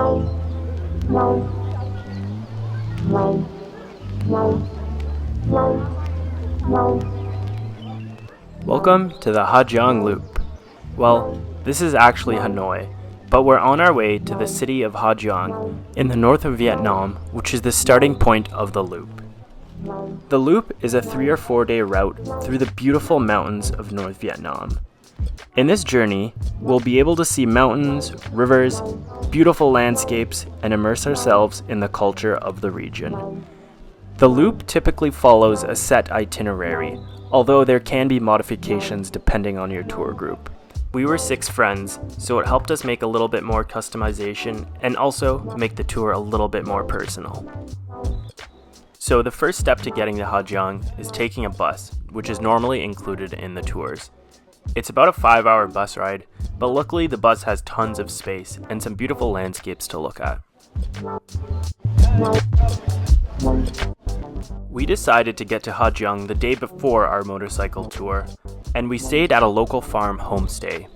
Welcome to the Ha Giang Loop. Well, this is actually Hanoi, but we're on our way to the city of Ha Giang in the north of Vietnam, which is the starting point of the loop. The loop is a 3 or 4 day route through the beautiful mountains of North Vietnam. In this journey, we'll be able to see mountains, rivers, beautiful landscapes, and immerse ourselves in the culture of the region. The loop typically follows a set itinerary, although there can be modifications depending on your tour group. We were 6 friends, so it helped us make a little bit more customization and also make the tour a little bit more personal. So the first step to getting to Ha Giang is taking a bus, which is normally included in the tours. It's about a 5-hour bus ride, but luckily the bus has tons of space and some beautiful landscapes to look at. We decided to get to Ha Giang the day before our motorcycle tour, and we stayed at a local farm homestay.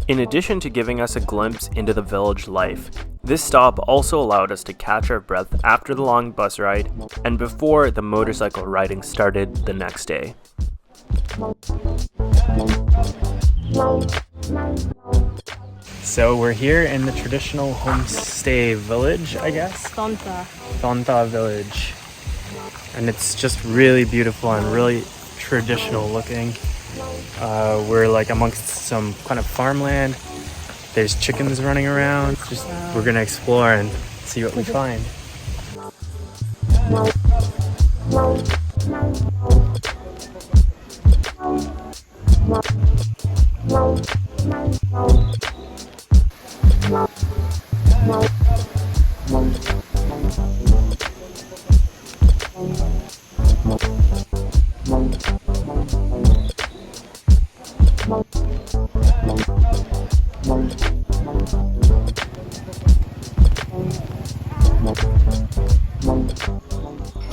In addition to giving us a glimpse into the village life, this stop also allowed us to catch our breath after the long bus ride and before the motorcycle riding started the next day. So we're here in the traditional homestay village, I guess? Thonta village. And it's just really beautiful and really traditional looking. We're like amongst some kind of farmland. There's chickens running around. We're gonna explore and see what we find.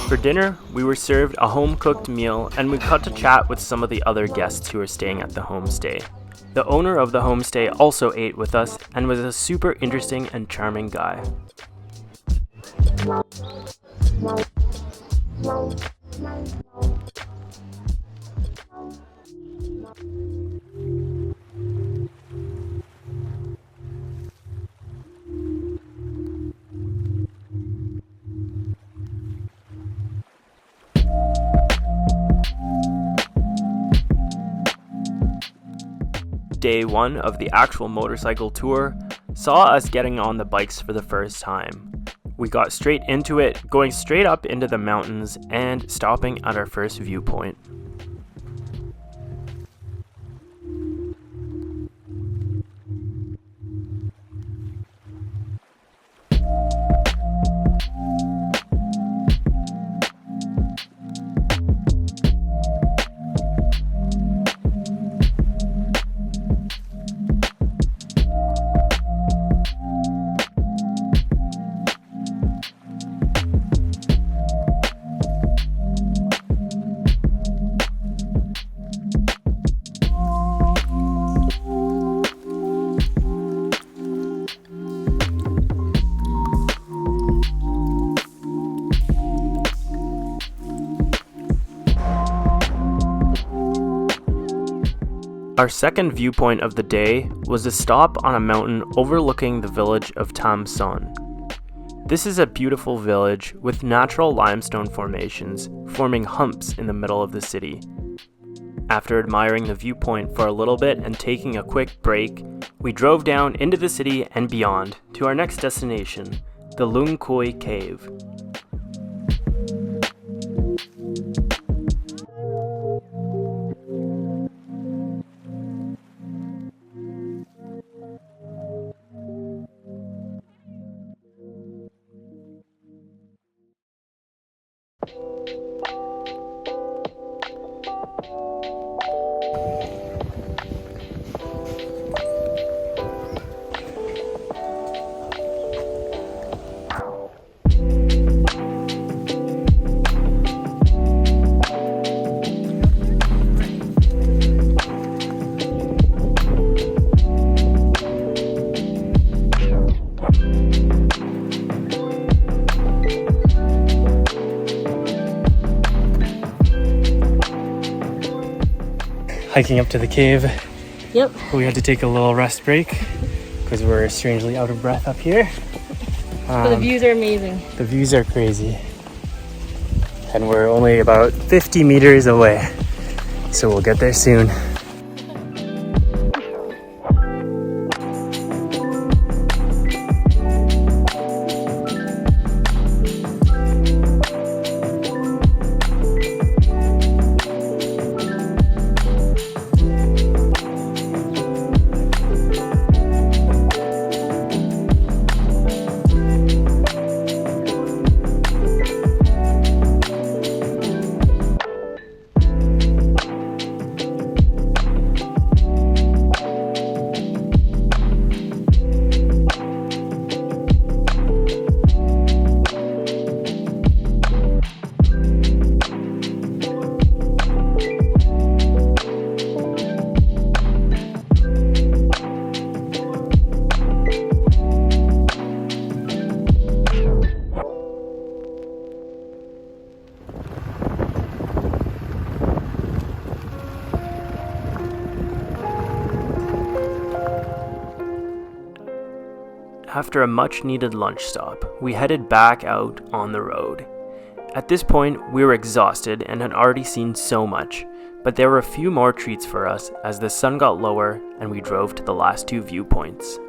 For dinner, we were served a home-cooked meal and we got to chat with some of the other guests who were staying at the homestay. The owner of the homestay also ate with us and was a super interesting and charming guy. Day 1 of the actual motorcycle tour saw us getting on the bikes for the first time. We got straight into it, going straight up into the mountains and stopping at our first viewpoint. Our second viewpoint of the day was a stop on a mountain overlooking the village of Tam Son. This is a beautiful village with natural limestone formations forming humps in the middle of the city. After admiring the viewpoint for a little bit and taking a quick break, we drove down into the city and beyond to our next destination, the Lung Khoi Cave. hiking up to the cave. Yep. We had to take a little rest break because we're strangely out of breath up here. But the views are amazing. The views are crazy. And we're only about 50 meters away. So we'll get there soon. After a much-needed lunch stop, we headed back out on the road. At this point, we were exhausted and had already seen so much, but there were a few more treats for us as the sun got lower and we drove to the last two viewpoints.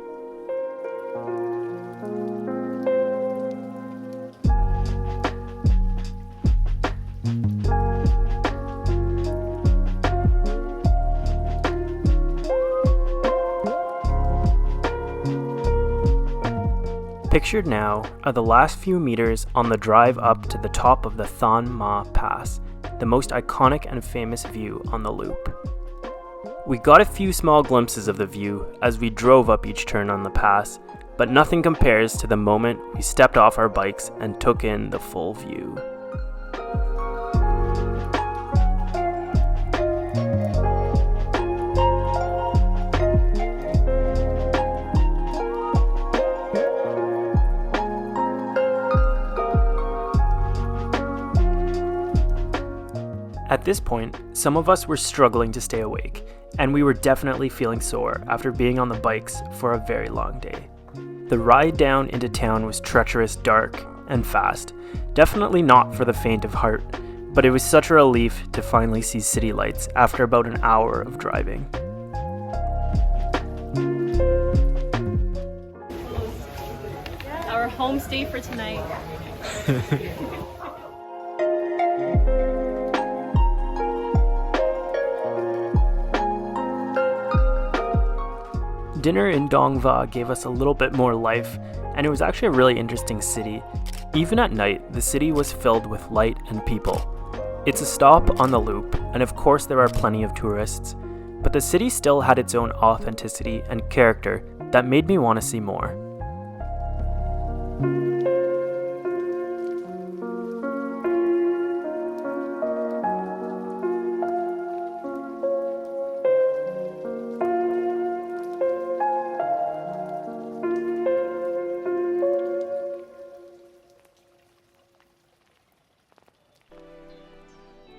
Pictured now are the last few meters on the drive up to the top of the Thon Ma Pass, the most iconic and famous view on the loop. We got a few small glimpses of the view as we drove up each turn on the pass, but nothing compares to the moment we stepped off our bikes and took in the full view. At this point, some of us were struggling to stay awake, and we were definitely feeling sore after being on the bikes for a very long day. The ride down into town was treacherous, dark, and fast, definitely not for the faint of heart, but it was such a relief to finally see city lights after about an hour of driving. Our homestay for tonight. Dinner in Dong Va gave us a little bit more life, and it was actually a really interesting city. Even at night, the city was filled with light and people. It's a stop on the loop, and of course there are plenty of tourists, but the city still had its own authenticity and character that made me want to see more.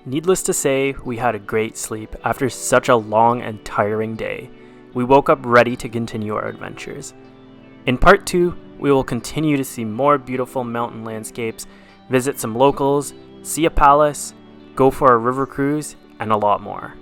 Needless to say, we had a great sleep after such a long and tiring day. We woke up ready to continue our adventures. In part 2, we will continue to see more beautiful mountain landscapes, visit some locals, see a palace, go for a river cruise, and a lot more.